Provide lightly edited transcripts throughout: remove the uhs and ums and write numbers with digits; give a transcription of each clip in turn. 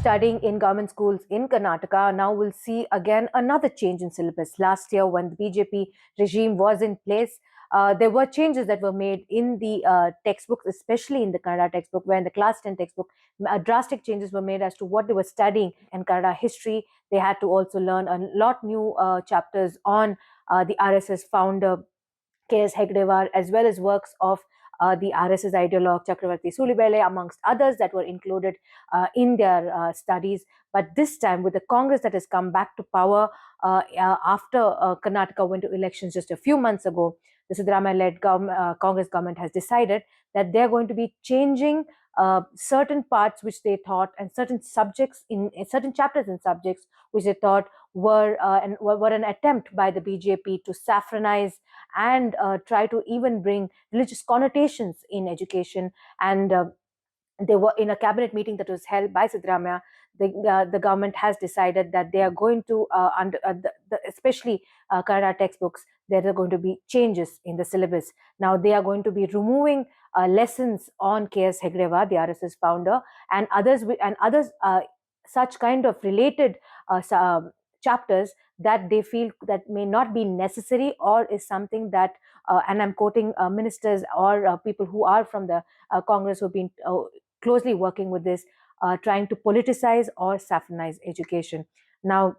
studying in government schools in Karnataka now will see again another change in syllabus. Last year, when the BJP regime was in place, there were changes that were made in the textbooks, especially in the Kannada textbook, where in the class 10 textbook, drastic changes were made as to what they were studying in Kannada history. They had to also learn a lot new chapters on the RSS founder, K.S. Hedgewar, as well as works of the RSS ideologue Chakravarti Sulibele, amongst others that were included in their studies. But this time, with the Congress that has come back to power after Karnataka went to elections just a few months ago, the Siddaramaiah-led Congress government has decided that they're going to be changing certain parts which they thought, and certain subjects in certain chapters and subjects which they thought were an attempt by the BJP to saffronize and try to even bring religious connotations in education. And they were in a cabinet meeting that was held by Siddaramaiah. The government has decided that they are going to, especially Kannada textbooks, there are going to be changes in the syllabus. Now they are going to be removing lessons on K.S. Hedgewar, the RSS founder, and others such kind of related chapters that they feel that may not be necessary, or is something that, and I'm quoting ministers or people who are from the Congress who have been closely working with this, trying to politicize or saffronize education. Now,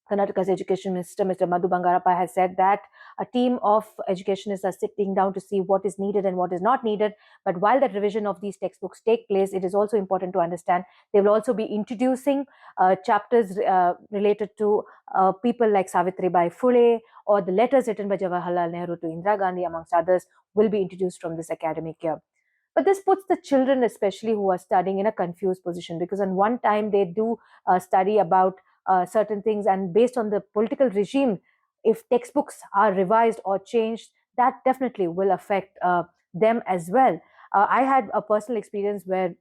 Karnataka's education minister, Mr. Madhu, Bangarappa, has said that a team of educationists are sitting down to see what is needed and what is not needed. But while that revision of these textbooks take place, it is also important to understand they will also be introducing chapters related to people like Savitribai Phule, or the letters written by Jawaharlal Nehru to Indira Gandhi, amongst others, will be introduced from this academic year. But this puts the children, especially who are studying, in a confused position, because on one time they do study about certain things, and based on the political regime, if textbooks are revised or changed, that definitely will affect them as well. I had a personal experience where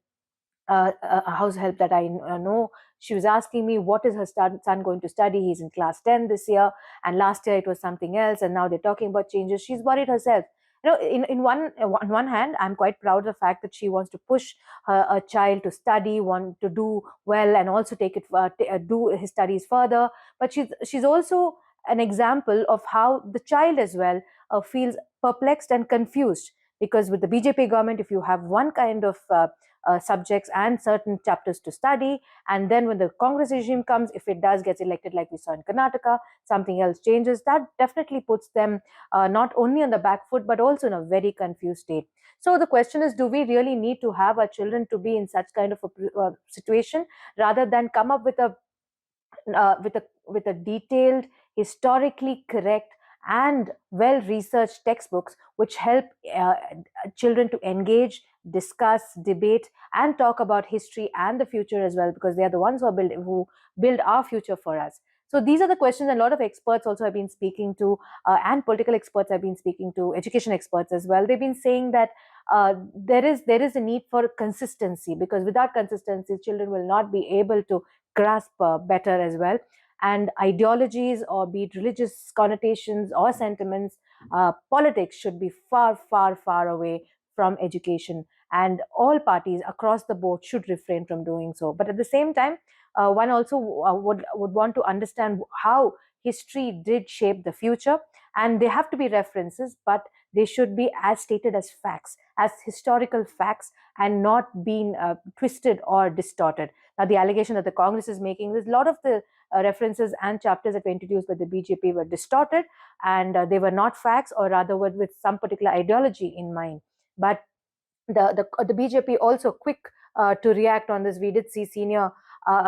a house help that I know, she was asking me, what is her son going to study? He's in class 10 this year, and last year it was something else, and now they're talking about changes. She's worried herself. On one hand, I'm quite proud of the fact that she wants to push a child to study, want to do well, and also take it do his studies further. But she's also an example of how the child as well feels perplexed and confused, because with the BJP government, if you have one kind of subjects and certain chapters to study, and then when the Congress regime comes, if it does gets elected, like we saw in Karnataka, something else changes, that definitely puts them not only on the back foot, but also in a very confused state. So the question is, do we really need to have our children to be in such kind of a situation, rather than come up with a detailed, historically correct, and well researched textbooks which help children to engage, discuss, debate, and talk about history and the future as well, because they are the ones who build our future for us. So these are the questions a lot of experts also have been speaking to, and political experts have been speaking to, education experts as well. They've been saying that there is a need for consistency, because without consistency, children will not be able to grasp better as well. And ideologies, or be it religious connotations or sentiments, politics should be far, far, far away from education, and all parties across the board should refrain from doing so. But at the same time, one also would want to understand how history did shape the future, and they have to be references, but they should be as stated as facts, as historical facts, and not being twisted or distorted. Now, the allegation that the Congress is making is a lot of the references and chapters that were introduced by the BJP were distorted, and they were not facts, or rather were with some particular ideology in mind. But the BJP also quick to react on this. We did see senior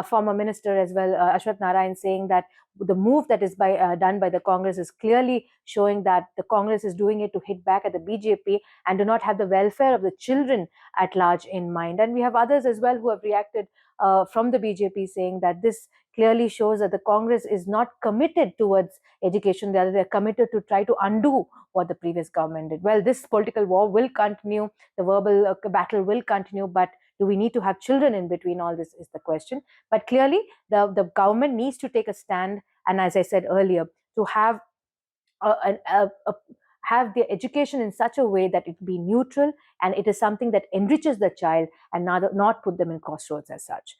former minister as well, Ashwath Narayan, saying that the move that is done by the Congress is clearly showing that the Congress is doing it to hit back at the BJP and do not have the welfare of the children at large in mind. And we have others as well who have reacted from the BJP, saying that this clearly shows that the Congress is not committed towards education. They're committed to try to undo what the previous government did. Well, this political war will continue, the verbal battle will continue, but do we need to have children in between all this is the question. But clearly, the government needs to take a stand, and as I said earlier, to have have their education in such a way that it be neutral, and it is something that enriches the child, and not put them in crossroads as such.